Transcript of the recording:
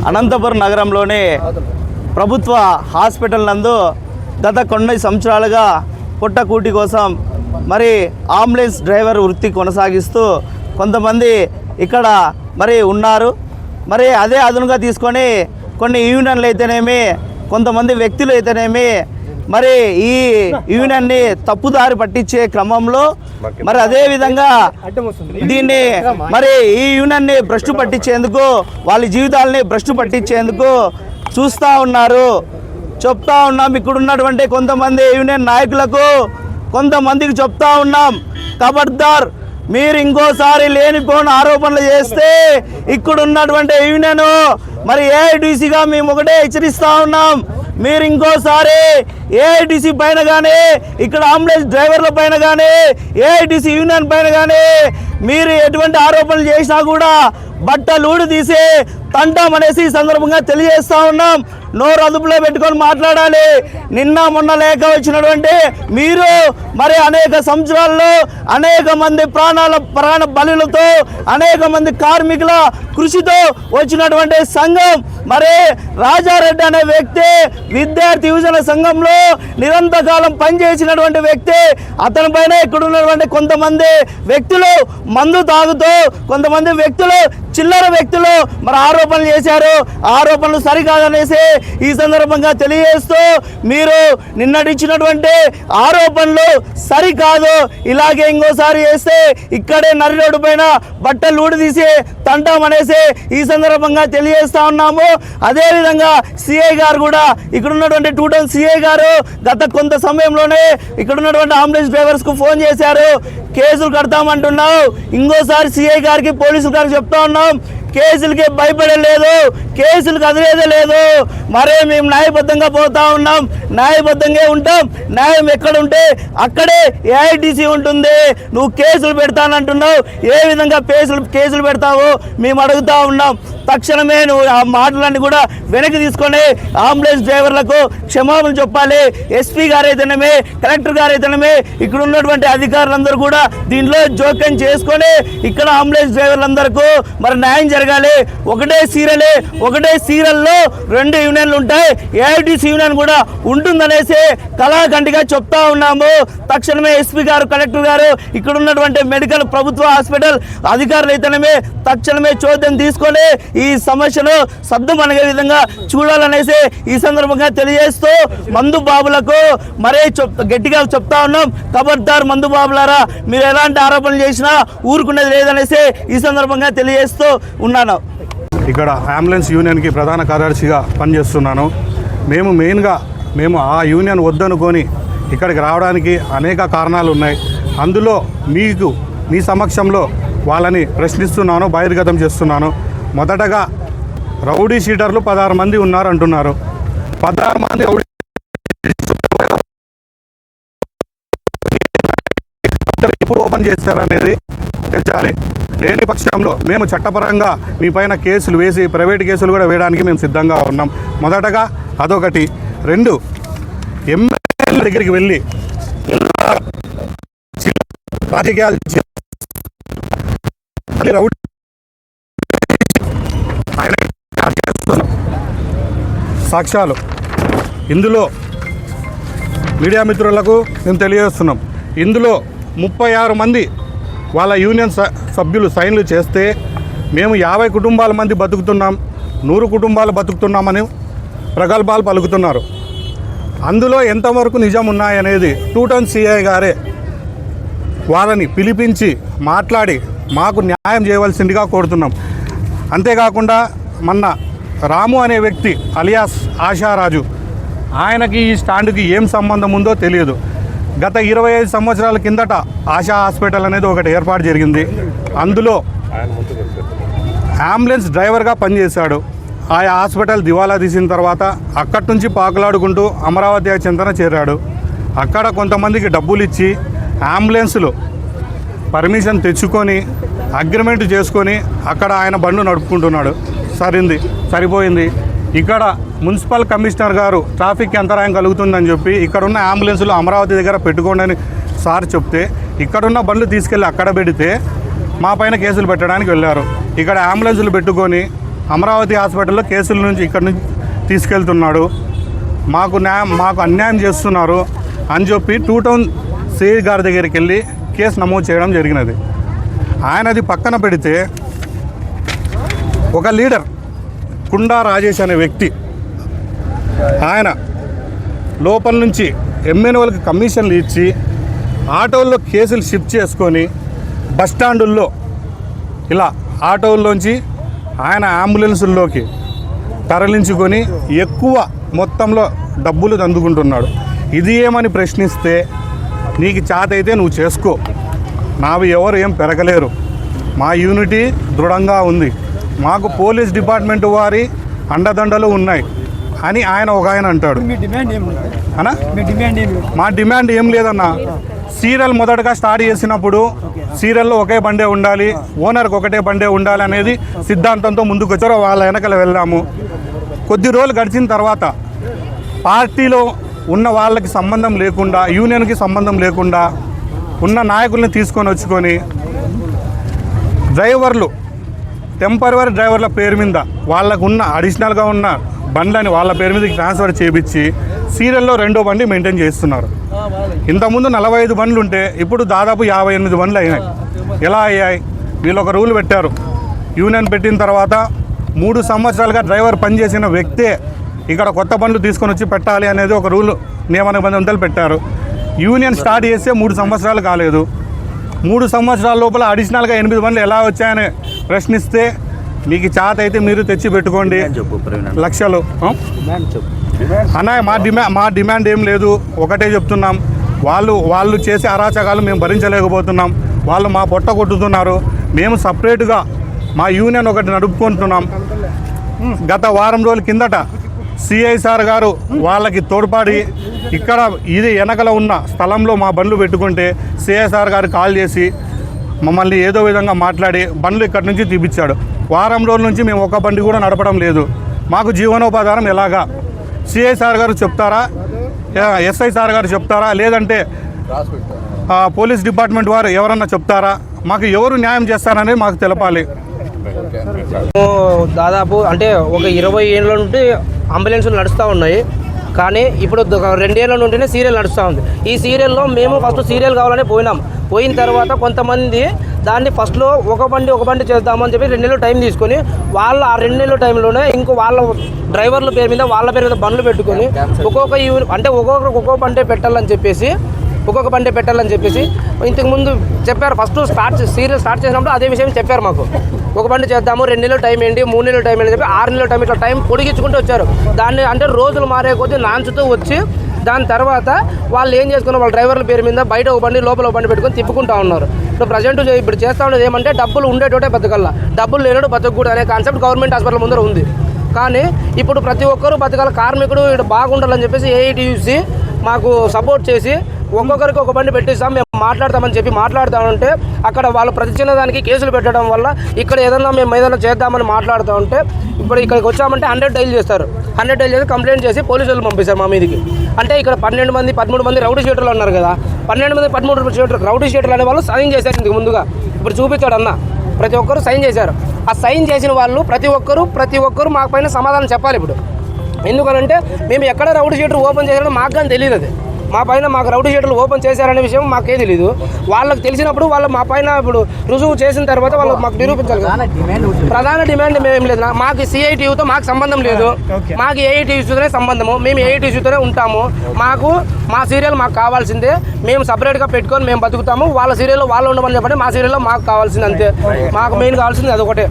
అనంతపురం నగరంలోని ప్రభుత్వ హాస్పిటల్ నందు గత కొన్ని సంవత్సరాలుగా పుట్టకూటి కోసం మరి అంబులెన్స్ డ్రైవర్ వృత్తి కొనసాగిస్తూ కొంతమంది ఇక్కడ మరి ఉన్నారు. మరి అదే అదునుగా తీసుకొని కొన్ని యూనియన్లు అయితేనేమి, కొంతమంది వ్యక్తులు అయితేనేమి మరి ఈ యూనియన్ని తప్పుదారి పట్టించే క్రమంలో మరి అదేవిధంగా దీన్ని మరి ఈ యూనియన్ని భ్రష్టు పట్టించేందుకు, వాళ్ళ జీవితాలని భ్రష్టు పట్టించేందుకు చూస్తూ ఉన్నారు. చెప్తా ఉన్నాం, ఇక్కడ ఉన్నటువంటి కొంతమంది యూనియన్ నాయకులకు కొంతమందికి చెప్తా ఉన్నాం, ఖబర్దార్ మీరు ఇంకోసారి లేనిపోని ఆరోపణలు చేస్తే ఇక్కడ ఉన్నటువంటి యూనియన్ మరి ఏఐటీసీగా మేము ఒకటే హెచ్చరిస్తూ ఉన్నాం. మీరు ఇంకోసారి ఏఐటీసీ పైన కానీ, ఇక్కడ అంబులెన్స్ డ్రైవర్ల పైన కానీ, ఏఐటీసీ యూనియన్ పైన కానీ మీరు ఎటువంటి ఆరోపణలు చేసినా కూడా బట్టలూడి తీసి తంటామనేసి ఈ సందర్భంగా తెలియజేస్తూ ఉన్నాం. నోరు అదుపులో పెట్టుకొని మాట్లాడాలి. నిన్న మొన్న లేక వచ్చినటువంటి మీరు మరి అనేక సంవత్సరాల్లో అనేక మంది ప్రాణ బలులతో, అనేక మంది కార్మికుల కృషితో వచ్చినటువంటి సంఘం. మరి రాజారెడ్డి అనే వ్యక్తి విద్యార్థి యువజన సంఘంలో నిరంతరకాలం పనిచేసినటువంటి వ్యక్తి. అతని పైన ఇక్కడ ఉన్నటువంటి కొంతమంది వ్యక్తులు మందు తాగుతూ, కొంతమంది వ్యక్తులు చిల్లర వ్యక్తులు మరి ఆరోపణలు చేశారు. ఆరోపణలు సరికాదనేసి ఈ సందర్భంగా తెలియజేస్తూ, మీరు నిన్నటిచ్చినటువంటి ఆరోపణలు సరికాదు, ఇలాగే ఇంకోసారి చేస్తే ఇక్కడే నరి రోడ్డు పైన బట్టలు ఊడిదీసి తంటామనేసి ఈ సందర్భంగా తెలియజేస్తా ఉన్నాము. అదేవిధంగా సిఐ గారు కూడా, ఇక్కడ ఉన్నటువంటి 2 టౌన్ సిఐ గారు గత కొంత సమయంలోనే ఇక్కడ ఉన్నటువంటి అంబులెన్స్ డ్రైవర్స్ కు ఫోన్ చేశారు, కేసులు కడతామంటున్నావు. ఇంకోసారి సిఐ గారికి పోలీసులు గారికి చెప్తా ఉన్నాం, కేసులకి భయపడలేదు, కేసులు కదిలేదే లేదు. మరే మేము న్యాయబద్ధంగా పోతా ఉన్నాం, న్యాయబద్ధంగా ఉంటాం. న్యాయం ఎక్కడ ఉంటే అక్కడే ఏఐటీసీ ఉంటుంది. నువ్వు కేసులు పెడతానంటున్నావు, ఏ విధంగా కేసులు పెడతావు మేము అడుగుతా ఉన్నాం. తక్షణమే నువ్వు ఆ మాటలన్నీ కూడా వెనక్కి తీసుకొని అంబులెన్స్ డ్రైవర్లకు క్షమాపణ చెప్పాలి. ఎస్పీ గారు అయితేనేమే, కలెక్టర్ గారు అయితేనేమే, ఇక్కడ ఉన్నటువంటి అధికారులందరూ కూడా దీంట్లో జోక్యం చేసుకొని ఇక్కడ అంబులెన్స్ డ్రైవర్లందరికీ మరి న్యాయం జరగాలి. ఒకటే సీరియల్లో 2 యూనియన్లు ఉంటాయి, ఏఐటీసీ యూనియన్ కూడా ఉంటుందనేసి కళాఖండిగా చెప్తా ఉన్నాము. తక్షణమే ఎస్పీ గారు, కలెక్టర్ గారు, ఇక్కడ ఉన్నటువంటి మెడికల్ ప్రభుత్వ హాస్పిటల్ అధికారులు అయితేనేమే తక్షణమే చోద్యం తీసుకొని ఈ సమస్యను సద్దుమణిగే విధంగా చూడాలనేసి ఈ సందర్భంగా తెలియజేస్తూ, మందు బాబులకు మరే గట్టిగా చెప్తా ఉన్నాం, ఖబర్దార్ మందు బాబులారా, మీరు ఎలాంటి ఆరోపణలు చేసినా ఊరుకునేది లేదనేసి ఈ సందర్భంగా తెలియజేస్తూ ఉన్నాను. ఇక్కడ అంబులెన్స్ యూనియన్కి ప్రధాన కార్యదర్శిగా పనిచేస్తున్నాను. మేము ఆ యూనియన్ వద్దనుకొని ఇక్కడికి రావడానికి అనేక కారణాలు ఉన్నాయి. అందులో మీ సమక్షంలో వాళ్ళని ప్రశ్నిస్తున్నాను, బహిర్గతం చేస్తున్నాను. మొదటగా రౌడీ షీటర్లు 16 మంది ఉన్నారు అంటున్నారు. 16 మంది రౌడీ ఎప్పుడు ఓపెన్ చేస్తారనేది తెచ్చాలి. లేని పక్షంలో మేము చట్టపరంగా మీ పైన కేసులు వేసి, ప్రైవేట్ కేసులు కూడా వేయడానికి మేము సిద్ధంగా ఉన్నాం. మొదటగా అదొకటి. 2, ఎమ్మెల్యే దగ్గరికి వెళ్ళి రాజకీయాలు రౌడీ సాక్ష్యాలు ఇందులో మీడియా మిత్రులకు మేము తెలియజేస్తున్నాం. ఇందులో 36 మంది వాళ్ళ యూనియన్ సభ్యులు సైన్లు చేస్తే మేము 50 కుటుంబాల మంది బతుకుతున్నాం, 100 కుటుంబాలు బతుకుతున్నామని ప్రగల్భాలు పలుకుతున్నారు. అందులో ఎంతవరకు నిజం ఉన్నాయనేది 2 టౌన్ సిఐ గారే వాళ్ళని పిలిపించి మాట్లాడి మాకు న్యాయం చేయవలసిందిగా కోరుతున్నాం. అంతేకాకుండా మొన్న రాము అనే వ్యక్తి అలియాస్ ఆశారాజు, ఆయనకి ఈ స్టాండ్కి ఏం సంబంధం ఉందో తెలియదు. గత 25 సంవత్సరాల కిందట ఆశా హాస్పిటల్ అనేది ఒకటి ఏర్పాటు జరిగింది. అందులో అంబులెన్స్ డ్రైవర్గా పనిచేశాడు. ఆ హాస్పిటల్ దివాలా తీసిన తర్వాత అక్కడి నుంచి పాకులాడుకుంటూ అమరావతి చెంతన చేరాడు. అక్కడ కొంతమందికి డబ్బులు ఇచ్చి అంబులెన్సులు పర్మిషన్ తెచ్చుకొని అగ్రిమెంట్ చేసుకొని అక్కడ ఆయన బండు నడుపుకుంటున్నాడు. సరిపోయింది. ఇక్కడ మున్సిపల్ కమిషనర్ గారు ట్రాఫిక్కి అంతరాయం కలుగుతుందని చెప్పి ఇక్కడున్న అంబులెన్సులు అమరావతి దగ్గర పెట్టుకోండి అని సార్ చెప్తే ఇక్కడున్న బండ్లు తీసుకెళ్ళి అక్కడ పెడితే మా పైన కేసులు పెట్టడానికి వెళ్ళారు. ఇక్కడ అంబులెన్సులు పెట్టుకొని అమరావతి హాస్పిటల్లో కేసుల నుంచి ఇక్కడి నుంచి తీసుకెళ్తున్నాడు, మాకు అన్యాయం చేస్తున్నారు అని చెప్పి 2 టౌన్ సిఐ గారి దగ్గరికి వెళ్ళి కేసు నమోదు చేయడం జరిగినది. ఆయనది పక్కన పెడితే ఒక లీడర్ కుండా రాజేష్ అనే వ్యక్తి, ఆయన లోపల నుంచి ఎమ్మెల్యేలకు కమిషన్లు ఇచ్చి ఆటోల్లో కేసులు షిఫ్ట్ చేసుకొని బస్టాండుల్లో ఇలా ఆటోల్లోంచి ఆయన అంబులెన్సుల్లోకి తరలించుకొని ఎక్కువ మొత్తంలో డబ్బులు దందుకుంటున్నాడు. ఇది ఏమని ప్రశ్నిస్తే, నీకు చేతైతే నువ్వు చేసుకో, నావి ఎవరు ఏం పెరగలేరు, మా యూనిటీ దృఢంగా ఉంది, మాకు పోలీస్ డిపార్ట్మెంట్ వారి అండదండలు ఉన్నాయి అని ఆయన అంటాడు. అన్నా మా డిమాండ్ ఏం లేదన్నా. సీరియల్ మొదటగా స్టార్ట్ చేసినప్పుడు సీరియల్లో ఒకే బండే ఉండాలి, ఓనర్కి ఒకటే బండే ఉండాలి అనేది సిద్ధాంతంతో ముందుకు వచ్చారో వాళ్ళ వెనకలు వెళ్ళాము. కొద్ది రోజులు గడిచిన తర్వాత పార్టీలో ఉన్న వాళ్ళకి సంబంధం లేకుండా, యూనియన్కి సంబంధం లేకుండా ఉన్న నాయకుల్ని తీసుకొని వచ్చుకొని డ్రైవర్లు, టెంపరవరీ డ్రైవర్ల పేరు మీద వాళ్ళకు ఉన్న అడిషనల్గా ఉన్న బండ్లని వాళ్ళ పేరు మీదకి ట్రాన్స్ఫర్ చేయించి సీరియల్లో 2వ బండి మెయింటైన్ చేస్తున్నారు. ఇంతకుముందు 45 బండ్లు ఉంటే ఇప్పుడు దాదాపు 58 బండ్లు అయినాయి. ఎలా అయ్యాయి? వీళ్ళు ఒక రూల్ పెట్టారు. యూనియన్ పెట్టిన తర్వాత 3 సంవత్సరాలుగా డ్రైవర్ పనిచేసిన వ్యక్తే ఇక్కడ కొత్త బండ్లు తీసుకొని వచ్చి పెట్టాలి అనేది ఒక రూల్, నియమ నిబంధనలు పెట్టారు. యూనియన్ స్టార్ట్ చేస్తే 3 సంవత్సరాలు కాలేదు. 3 సంవత్సరాల లోపల అడిషనల్గా 8 బండ్లు ఎలా వచ్చాయని ప్రశ్నిస్తే, మీకు చేత అయితే మీరు తెచ్చి పెట్టుకోండి లక్షలు అన్న. మా డిమాండ్ ఏం లేదు, ఒకటే చెప్తున్నాం. వాళ్ళు చేసే అరాచకాలు మేము భరించలేకపోతున్నాం. వాళ్ళు మా పొట్ట కొట్టుతున్నారు. మేము సపరేట్గా మా యూనియన్ ఒకటి నడుపుకుంటున్నాం. గత వారం రోజుల కిందట సిఐ సార్ గారు వాళ్ళకి తోడ్పడి ఇక్కడ ఇది వెనకల ఉన్న స్థలంలో మా బండ్లు పెట్టుకుంటే సిఐ సార్ గారు కాల్ చేసి మమ్మల్ని ఏదో విధంగా మాట్లాడి బండ్లు ఇక్కడి నుంచి తీపిచ్చాడు. వారం రోజుల నుంచి మేము ఒక బండి కూడా నడపడం లేదు. మాకు జీవనోపాధారం ఎలాగా? సిఐ సార్ గారు చెప్తారా, ఎస్ఐ సార్ గారు చెప్తారా, లేదంటే పోలీస్ డిపార్ట్మెంట్ వారు ఎవరన్నా చెప్తారా? మాకు ఎవరు న్యాయం చేస్తారనేది మాకు తెలపాలి. దాదాపు అంటే ఒక 20 ఏళ్ళ నుండి అంబులెన్సులు నడుస్తూ ఉన్నాయి. కానీ ఇప్పుడు 2 ఏళ్ళ నుండినే సీరియల్ నడుస్తూ ఉంది. ఈ సీరియల్లో మేము ఫస్ట్ సీరియల్ కావాలని పోయిన తర్వాత కొంతమంది దాన్ని ఫస్ట్లో ఒక బండి చేద్దామని చెప్పి 2 నెలలు టైం తీసుకొని వాళ్ళ ఆ 2 నెలల టైంలోనే వాళ్ళ డ్రైవర్ల పేరు మీద బండ్లు పెట్టుకొని ఒక్కొక్క బండే పెట్టాలని చెప్పేసి ఇంతకుముందు చెప్పారు. ఫస్ట్ సీరియల్ స్టార్ట్ చేసినప్పుడు అదే విషయం చెప్పారు మాకు. ఒక బండి చేద్దాము, 2 నెలలు టైం ఏంటి, 3 నెలలు టైం ఏంటి చెప్పి 6 నెలల టైం ఇట్లా టైం పొడిగించుకుంటూ వచ్చారు. దాన్ని అంటే రోజులు మారే కొద్దీ నాంచుతూ వచ్చి దాని తర్వాత వాళ్ళు ఏం చేసుకున్నారు, వాళ్ళ డ్రైవర్ల పేరు మీద బయట ఒక బండి లోపల ఒక బండి పెట్టుకొని తిప్పుకుంటూ ఉన్నారు. ఇప్పుడు చేస్తూ ఉండేది ఏమంటే డబ్బులు ఉండేటోటే బతకల్లా, డబ్బులు లేనోడు బతకూడదు అనే కాన్సెప్ట్ గవర్నమెంట్ హాస్పిటల్ ముందర ఉంది. కానీ ఇప్పుడు ప్రతి ఒక్కరూ బతకాల, కార్మికుడు ఇక్కడ బాగుండాలని చెప్పేసి ఏఐటీయూసీ మాకు సపోర్ట్ చేసి ఒక్కొక్కరికి ఒక బండి పెట్టిస్తాం, మేము మాట్లాడతామని చెప్పి మాట్లాడుతూ అక్కడ వాళ్ళు ప్రతి చిన్నదానికి కేసులు పెట్టడం వల్ల ఇక్కడ మేము ఏదైనా చేద్దామని మాట్లాడుతూ ఉంటే ఇప్పుడు ఇక్కడికి వచ్చామంటే 100 డైల్ చేస్తారు. 100 డైల్ చేసి కంప్లైంట్ చేసి పోలీసులు పంపిస్తారు మా మీదకి. అంటే ఇక్కడ 12 మంది 13 మంది రౌడీ షీటర్లు ఉన్నారు కదా, 12 మంది 13 రౌడీ షీటర్లు అనే వాళ్ళు సైన్ చేశారు ఇందుకు ముందుగా. ఇప్పుడు చూపించాడు అన్న, ప్రతి ఒక్కరు సైన్ చేశారు. ఆ సైన్ చేసిన వాళ్ళు ప్రతి ఒక్కరు మా పైన సమాధానం చెప్పాలి. ఇప్పుడు ఎందుకనంటే మేము ఎక్కడ రౌడీ షీటర్ ఓపెన్ చేశారో మాకు కానీ తెలియదు. అది మాకు రౌడీ షీటర్లు ఓపెన్ చేశారనే విషయం మాకే తెలియదు. వాళ్ళకి తెలిసినప్పుడు వాళ్ళు మా పైన ఇప్పుడు రుజువు చేసిన తర్వాత వాళ్ళు మాకు నిరూపించాలి. ప్రధాన డిమాండ్ మేమేం లేదు, మాకు సిఐటియుతో మాకు సంబంధం లేదు, మాకు ఏఐటీయూతోనే సంబంధము, మేము ఏఐటీయూతోనే ఉంటాము. మా సీరియల్ మాకు కావాల్సిందే, మేము సపరేట్గా పెట్టుకొని మేము బతుకుతాము. వాళ్ళ సీరియల్లో వాళ్ళు ఉండమని చెప్పండి, మా సీరియల్లో మాకు కావాల్సింది అంతే. మాకు మెయిన్ కావాల్సింది అదొకటే.